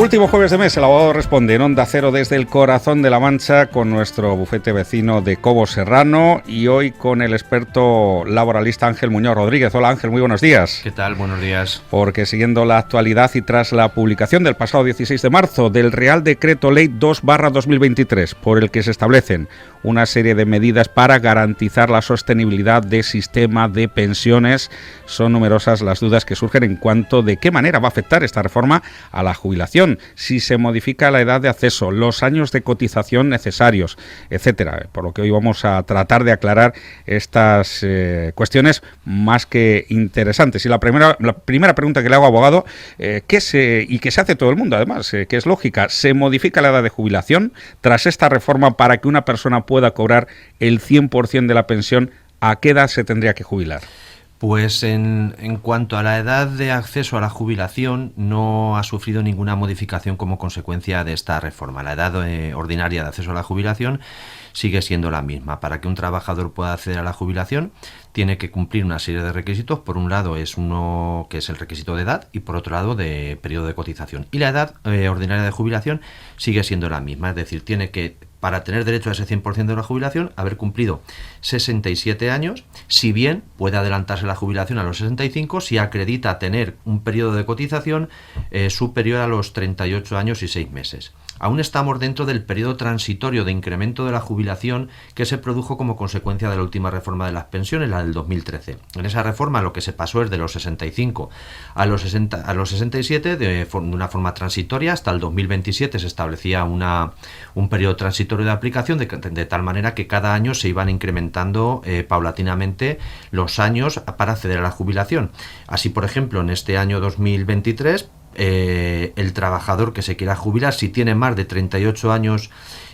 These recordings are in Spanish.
Último jueves de mes, el abogado responde en Onda Cero desde el corazón de la Mancha con nuestro bufete vecino de Cobo Serrano y hoy con el experto laboralista Ángel Muñoz Rodríguez. Hola Ángel, muy buenos días. ¿Qué tal? Buenos días. Porque siguiendo la actualidad y tras la publicación del pasado 16 de marzo del Real Decreto Ley 2/2023, por el que se establecen una serie de medidas para garantizar la sostenibilidad del sistema de pensiones, son numerosas las dudas que surgen en cuanto de qué manera va a afectar esta reforma a la jubilación, si se modifica la edad de acceso, los años de cotización necesarios, etcétera. Por lo que hoy vamos a tratar de aclarar estas cuestiones más que interesantes. Y la primera pregunta que le hago, abogado, que se hace todo el mundo además, que es lógica, ¿se modifica la edad de jubilación tras esta reforma para que una persona pueda cobrar el 100% de la pensión? ¿A qué edad se tendría que jubilar? Pues en cuanto a la edad de acceso a la jubilación, no ha sufrido ninguna modificación como consecuencia de esta reforma. La edad ordinaria de acceso a la jubilación sigue siendo la misma. Para que un trabajador pueda acceder a la jubilación, tiene que cumplir una serie de requisitos. Por un lado es uno que es el requisito de edad y por otro lado de periodo de cotización. Y la edad ordinaria de jubilación sigue siendo la misma, es decir, tiene que, para tener derecho a ese 100% de la jubilación, haber cumplido 67 años, si bien puede adelantarse la jubilación a los 65 si acredita tener un periodo de cotización superior a los 38 años y 6 meses. Aún estamos dentro del periodo transitorio de incremento de la jubilación que se produjo como consecuencia de la última reforma de las pensiones, la del 2013. En esa reforma lo que se pasó es de los 65 a los 67 de una forma transitoria. Hasta el 2027 se establecía un periodo transitorio de aplicación de tal manera que cada año se iban incrementando paulatinamente los años para acceder a la jubilación. Así, por ejemplo, en este año 2023 el trabajador que se quiera jubilar, si tiene más de 38 años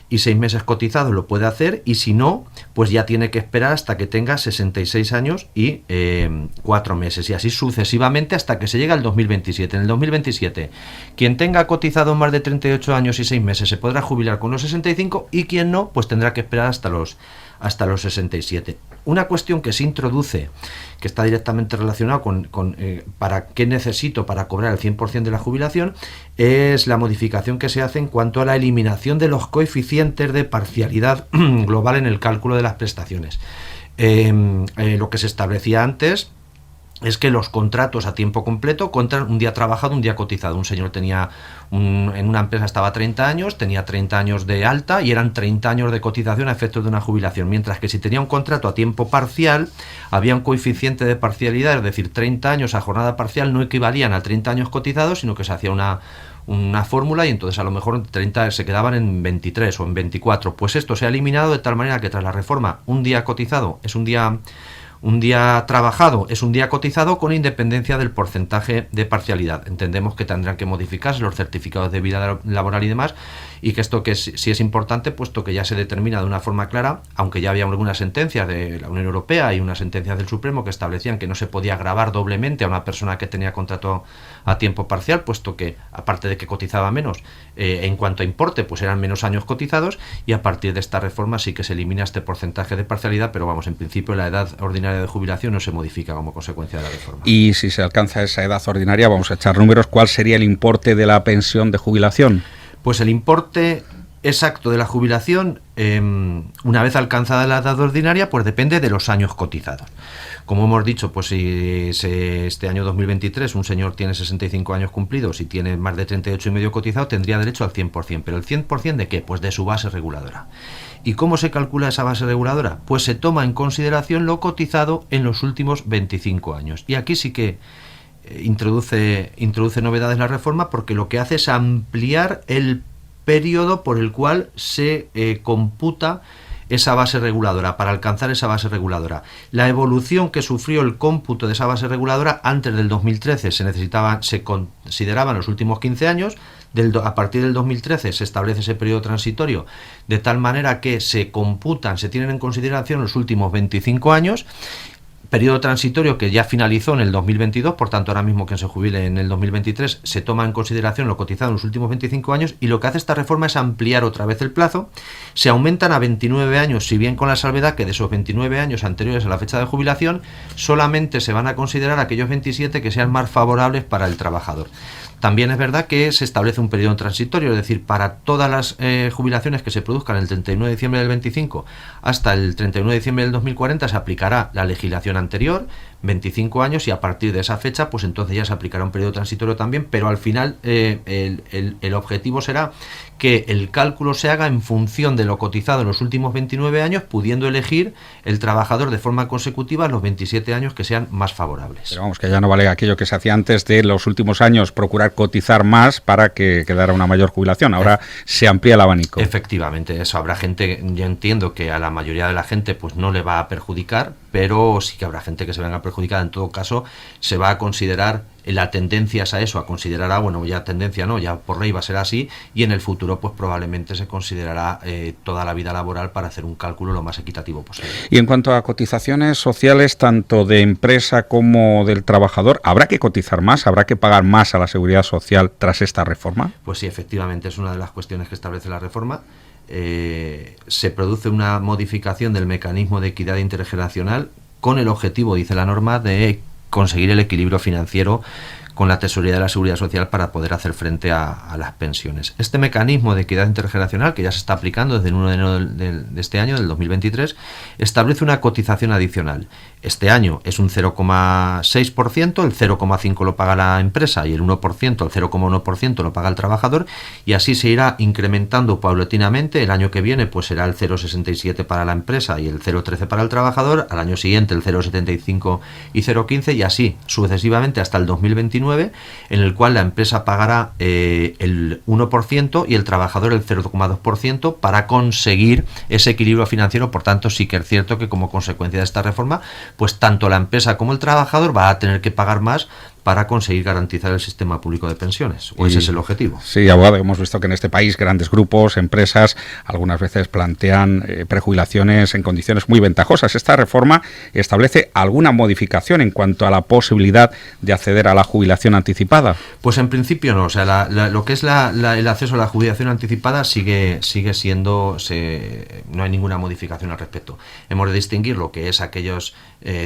y 6 meses cotizados, lo puede hacer, y si no, pues ya tiene que esperar hasta que tenga 66 años y 4 meses, y así sucesivamente hasta que se llegue al 2027. En el 2027, quien tenga cotizado más de 38 años y 6 meses se podrá jubilar con los 65, y quien no, pues tendrá que esperar hasta los 67. Una cuestión que se introduce, que está directamente relacionado con para qué necesito para cobrar el 100% de la jubilación, es la modificación que se hace en cuanto a la eliminación de los coeficientes de parcialidad global en el cálculo de las prestaciones. Lo que se establecía antes es que los contratos a tiempo completo contan un día trabajado, un día cotizado. Un señor tenía en una empresa estaba 30 años, tenía 30 años de alta y eran 30 años de cotización a efectos de una jubilación, mientras que si tenía un contrato a tiempo parcial había un coeficiente de parcialidad, es decir, 30 años a jornada parcial no equivalían a 30 años cotizados, sino que se hacía una fórmula y entonces a lo mejor 30 se quedaban en 23 o en 24. Pues esto se ha eliminado de tal manera que tras la reforma un día cotizado es un día trabajado es un día cotizado con independencia del porcentaje de parcialidad. Entendemos que tendrán que modificarse los certificados de vida laboral y demás, y que esto que sí es importante, puesto que ya se determina de una forma clara, aunque ya había algunas sentencias de la Unión Europea y unas sentencias del Supremo que establecían que no se podía gravar doblemente a una persona que tenía contrato a tiempo parcial, puesto que, aparte de que cotizaba menos, en cuanto a importe, pues eran menos años cotizados, y a partir de esta reforma sí que se elimina este porcentaje de parcialidad, pero vamos, en principio la edad ordinaria de jubilación no se modifica como consecuencia de la reforma. Y si se alcanza esa edad ordinaria, vamos a echar números, ¿cuál sería el importe de la pensión de jubilación? Pues el importe exacto de la jubilación, una vez alcanzada la edad ordinaria, pues depende de los años cotizados. Como hemos dicho, pues si este año 2023 un señor tiene 65 años cumplidos y tiene más de 38 y medio cotizado, tendría derecho al 100%. ¿Pero el 100% de qué? Pues de su base reguladora. ¿Y cómo se calcula esa base reguladora? Pues se toma en consideración lo cotizado en los últimos 25 años. Y aquí sí que introduce novedades la reforma, porque lo que hace es ampliar el periodo por el cual se computa esa base reguladora, para alcanzar esa base reguladora. La evolución que sufrió el cómputo de esa base reguladora antes del 2013 se consideraban los últimos 15 años. A partir del 2013 se establece ese periodo transitorio de tal manera que se tienen en consideración los últimos 25 años, periodo transitorio que ya finalizó en el 2022, por tanto ahora mismo quien se jubile en el 2023 se toma en consideración lo cotizado en los últimos 25 años, y lo que hace esta reforma es ampliar otra vez el plazo. Se aumentan a 29 años, si bien con la salvedad que de esos 29 años anteriores a la fecha de jubilación solamente se van a considerar aquellos 27 que sean más favorables para el trabajador. También es verdad que se establece un periodo transitorio, es decir, para todas las jubilaciones que se produzcan el 31 de diciembre del 25 hasta el 31 de diciembre del 2040 se aplicará la legislación anterior, 25 años, y a partir de esa fecha pues entonces ya se aplicará un periodo transitorio también, pero al final el objetivo será que el cálculo se haga en función de lo cotizado en los últimos 29 años, pudiendo elegir el trabajador de forma consecutiva los 27 años que sean más favorables. Pero vamos, que ya no vale aquello que se hacía antes de los últimos años procurar cotizar más para que quedara una mayor jubilación. Ahora se amplía el abanico. Efectivamente, eso habrá gente, yo entiendo que a la mayoría de la gente pues no le va a perjudicar, pero sí que habrá gente que se venga perjudicada. En todo caso, se va a considerar, la tendencia es a eso, a considerar, bueno, ya tendencia no, ya por ley va a ser así, y en el futuro pues probablemente se considerará toda la vida laboral para hacer un cálculo lo más equitativo posible. Y en cuanto a cotizaciones sociales, tanto de empresa como del trabajador, ¿habrá que cotizar más? ¿Habrá que pagar más a la seguridad social tras esta reforma? Pues sí, efectivamente, es una de las cuestiones que establece la reforma. Se produce una modificación del mecanismo de equidad intergeneracional con el objetivo, dice la norma, de conseguir el equilibrio financiero con la tesorería de la Seguridad Social para poder hacer frente a las pensiones. Este mecanismo de equidad intergeneracional, que ya se está aplicando desde el 1 de enero de este año, del 2023, establece una cotización adicional. Este año es un 0,6%, el 0,5% lo paga la empresa y el 1%, el 0,1% lo paga el trabajador, y así se irá incrementando paulatinamente. El año que viene pues será el 0,67% para la empresa y el 0,13% para el trabajador, al año siguiente el 0,75% y 0,15%, y así sucesivamente hasta el 2029, en el cual la empresa pagará el 1% y el trabajador el 0,2% para conseguir ese equilibrio financiero. Por tanto, sí que es cierto que como consecuencia de esta reforma, pues tanto la empresa como el trabajador va a tener que pagar más para conseguir garantizar el sistema público de pensiones, o ese es el objetivo. Sí, abogado, hemos visto que en este país grandes grupos, empresas, algunas veces plantean prejubilaciones en condiciones muy ventajosas. Esta reforma establece alguna modificación en cuanto a la posibilidad de acceder a la jubilación anticipada. Pues en principio no, o sea, lo que es el acceso a la jubilación anticipada sigue siendo, no hay ninguna modificación al respecto. Hemos de distinguir lo que es aquellos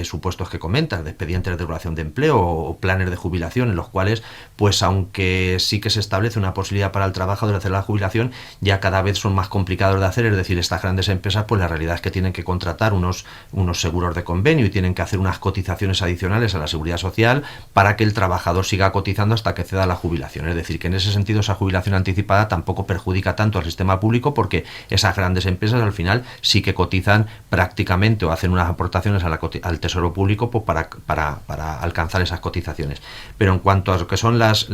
supuestos que comentas, de expedientes de regulación de empleo o planes de jubilación, en los cuales, pues aunque sí que se establece una posibilidad para el trabajador de hacer la jubilación, ya cada vez son más complicados de hacer. Es decir, estas grandes empresas, pues la realidad es que tienen que contratar unos seguros de convenio y tienen que hacer unas cotizaciones adicionales a la Seguridad Social para que el trabajador siga cotizando hasta que ceda la jubilación. Es decir, que en ese sentido esa jubilación anticipada tampoco perjudica tanto al sistema público, porque esas grandes empresas al final sí que cotizan prácticamente o hacen unas aportaciones al Tesoro Público pues para alcanzar esas cotizaciones. Pero en cuanto a lo que son las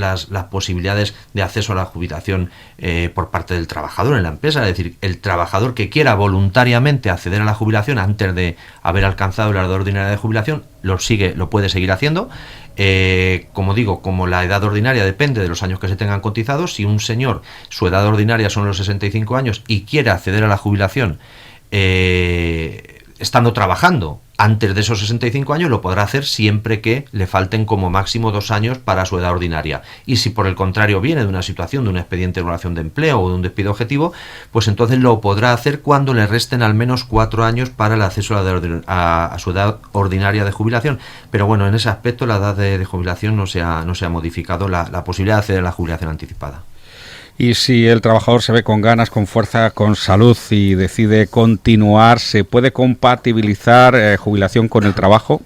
posibilidades de acceso a la jubilación por parte del trabajador en la empresa, es decir, el trabajador que quiera voluntariamente acceder a la jubilación antes de haber alcanzado la edad ordinaria de jubilación, lo puede seguir haciendo. Como digo, como la edad ordinaria depende de los años que se tengan cotizados, si un señor, su edad ordinaria son los 65 años y quiere acceder a la jubilación estando trabajando antes de esos 65 años, lo podrá hacer siempre que le falten como máximo 2 años para su edad ordinaria. Y si por el contrario viene de una situación de un expediente de regulación de empleo o de un despido objetivo, pues entonces lo podrá hacer cuando le resten al menos 4 años para el acceso a su edad ordinaria de jubilación. Pero bueno, en ese aspecto la edad de jubilación no se ha modificado la posibilidad de acceder a la jubilación anticipada. Y si el trabajador se ve con ganas, con fuerza, con salud y decide continuar, ¿se puede compatibilizar jubilación con el trabajo?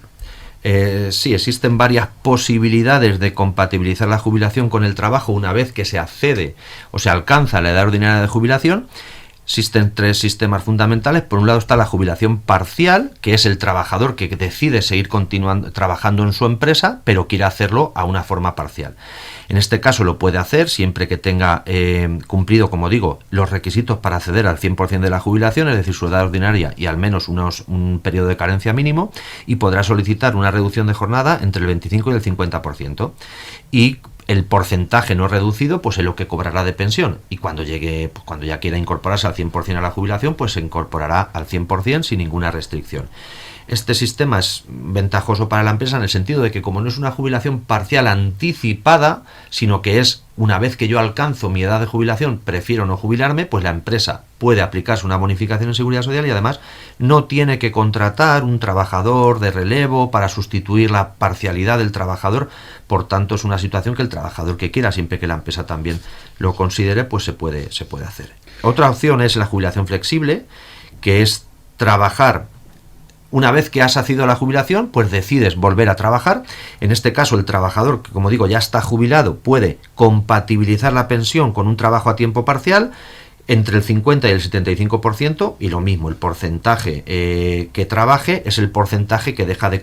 Sí, existen varias posibilidades de compatibilizar la jubilación con el trabajo una vez que se accede o se alcanza la edad ordinaria de jubilación. Existen 3 sistemas fundamentales. Por un lado está la jubilación parcial, que es el trabajador que decide seguir continuando trabajando en su empresa, pero quiere hacerlo a una forma parcial. En este caso lo puede hacer siempre que tenga cumplido, como digo, los requisitos para acceder al 100% de la jubilación, es decir, su edad ordinaria y al menos un periodo de carencia mínimo, y podrá solicitar una reducción de jornada entre el 25 y el 50%. Y el porcentaje no reducido pues es lo que cobrará de pensión, y cuando ya quiera incorporarse al 100% a la jubilación, pues se incorporará al 100% sin ninguna restricción. Este sistema es ventajoso para la empresa en el sentido de que, como no es una jubilación parcial anticipada, sino que es una vez que yo alcanzo mi edad de jubilación, prefiero no jubilarme, pues la empresa puede aplicarse una bonificación en seguridad social y además no tiene que contratar un trabajador de relevo para sustituir la parcialidad del trabajador. Por tanto, es una situación que el trabajador que quiera, siempre que la empresa también lo considere, pues se puede hacer. Otra opción es la jubilación flexible, que es trabajar. Una vez que has accedido a la jubilación, pues decides volver a trabajar. En este caso, el trabajador, que como digo ya está jubilado, puede compatibilizar la pensión con un trabajo a tiempo parcial entre el 50 y el 75%, y lo mismo, el porcentaje que trabaje es el porcentaje que deja de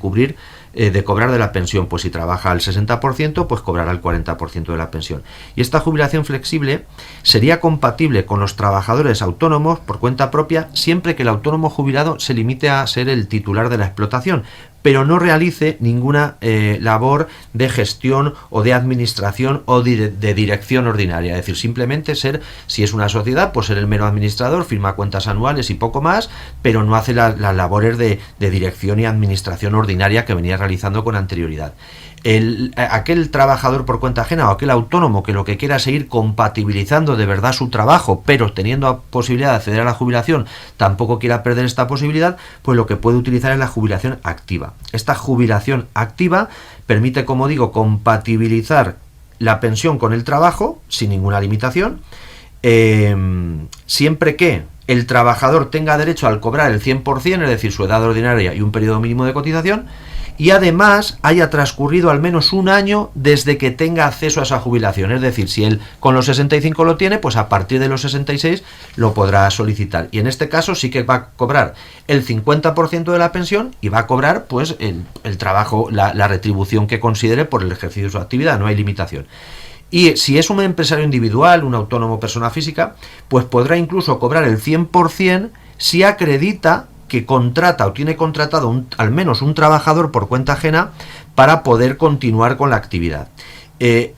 cobrar de la pensión. Pues si trabaja al 60%, pues cobrará el 40% de la pensión. Y esta jubilación flexible sería compatible con los trabajadores autónomos por cuenta propia, siempre que el autónomo jubilado se limite a ser el titular de la explotación, pero no realice ninguna labor de gestión o de administración o de dirección ordinaria. Es decir, simplemente ser, si es una sociedad, pues ser el mero administrador, firma cuentas anuales y poco más, pero no hace las labores de dirección y administración ordinaria que venía realizando con anterioridad. Aquel trabajador por cuenta ajena o aquel autónomo que lo que quiera es seguir compatibilizando de verdad su trabajo, pero teniendo posibilidad de acceder a la jubilación, tampoco quiera perder esta posibilidad, pues lo que puede utilizar es la jubilación activa. Esta jubilación activa permite, como digo, compatibilizar la pensión con el trabajo sin ninguna limitación, siempre que el trabajador tenga derecho al cobrar el 100%, es decir, su edad ordinaria y un periodo mínimo de cotización, y además haya transcurrido al menos un año desde que tenga acceso a esa jubilación. Es decir, si él con los 65 lo tiene, pues a partir de los 66 lo podrá solicitar. Y en este caso sí que va a cobrar el 50% de la pensión y va a cobrar pues el trabajo, la retribución que considere por el ejercicio de su actividad, no hay limitación. Y si es un empresario individual, un autónomo, persona física, pues podrá incluso cobrar el 100% si acredita que contrata o tiene contratado al menos un trabajador por cuenta ajena para poder continuar con la actividad.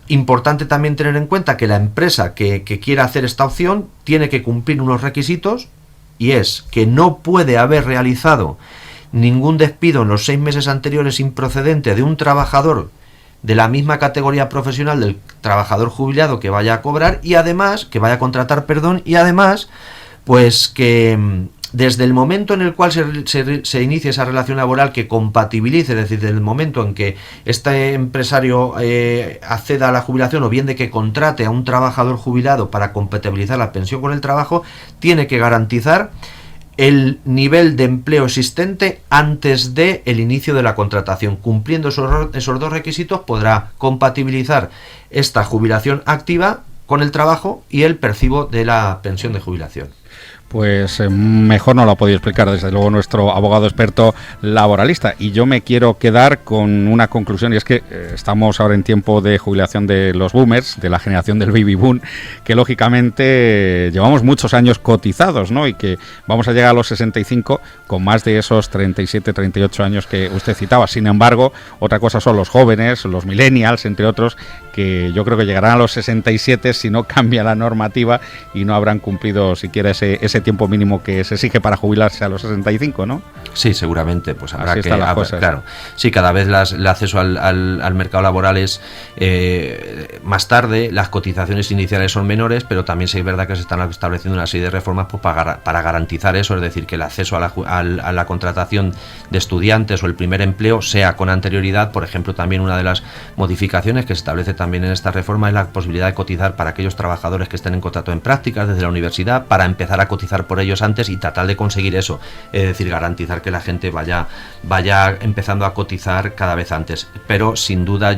Importante también tener en cuenta que la empresa que quiera hacer esta opción tiene que cumplir unos requisitos, y es que no puede haber realizado ningún despido en los 6 meses anteriores improcedente de un trabajador de la misma categoría profesional del trabajador jubilado que vaya a cobrar, y además, que vaya a contratar, y además, pues que desde el momento en el cual se inicie esa relación laboral, que compatibilice, es decir, desde el momento en que este empresario acceda a la jubilación, o bien de que contrate a un trabajador jubilado para compatibilizar la pensión con el trabajo, tiene que garantizar el nivel de empleo existente antes de el inicio de la contratación. Cumpliendo esos dos requisitos, podrá compatibilizar esta jubilación activa con el trabajo y el percibo de la pensión de jubilación. Pues mejor no lo ha podido explicar, desde luego, nuestro abogado experto laboralista. Y yo me quiero quedar con una conclusión, y es que estamos ahora en tiempo de jubilación de los boomers, de la generación del baby boom, que lógicamente llevamos muchos años cotizados, ¿no? Y que vamos a llegar a los 65 con más de esos 37, 38 años que usted citaba. Sin embargo, otra cosa son los jóvenes, los millennials, entre otros, que yo creo que llegarán a los 67 si no cambia la normativa y no habrán cumplido siquiera ese tiempo mínimo que se exige para jubilarse a los 65, ¿no? Sí, seguramente, pues habrá así están las cosas. Claro, sí, cada vez el acceso al mercado laboral es más tarde, las cotizaciones iniciales son menores, pero también sí es verdad que se están estableciendo una serie de reformas pues, para garantizar eso, es decir, que el acceso a la contratación de estudiantes o el primer empleo sea con anterioridad. Por ejemplo, también una de las modificaciones que se establece también en esta reforma es la posibilidad de cotizar para aquellos trabajadores que estén en contrato en prácticas desde la universidad, para empezar a cotizar por ellos antes y tratar de conseguir eso, es decir, garantizar que la gente vaya empezando a cotizar cada vez antes. Pero sin duda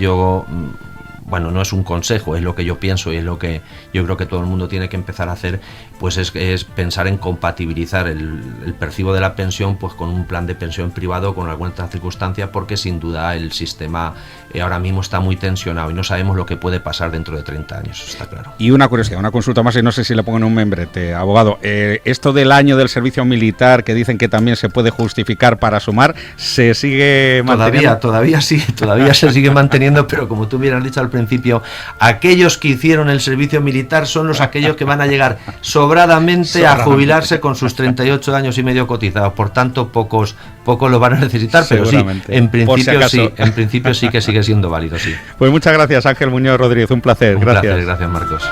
bueno, no es un consejo, es lo que yo pienso y es lo que yo creo que todo el mundo tiene que empezar a hacer, pues es pensar en compatibilizar el percibo de la pensión pues con un plan de pensión privado, con alguna otra circunstancia, porque sin duda el sistema ahora mismo está muy tensionado y no sabemos lo que puede pasar dentro de 30 años, está claro. Y una curiosidad, una consulta más, y no sé si le pongo en un membrete, abogado, esto del año del servicio militar, que dicen que también se puede justificar para sumar, ¿se sigue manteniendo? Todavía se sigue manteniendo, pero como tú bien has dicho al principio, principio, aquellos que hicieron el servicio militar son aquellos que van a llegar sobradamente a jubilarse con sus 38 años y medio cotizados. Por tanto, pocos lo van a necesitar, pero sí, en principio sí que sigue siendo válido, sí. Pues muchas gracias, Ángel Muñoz Rodríguez, un placer. Gracias, Marcos.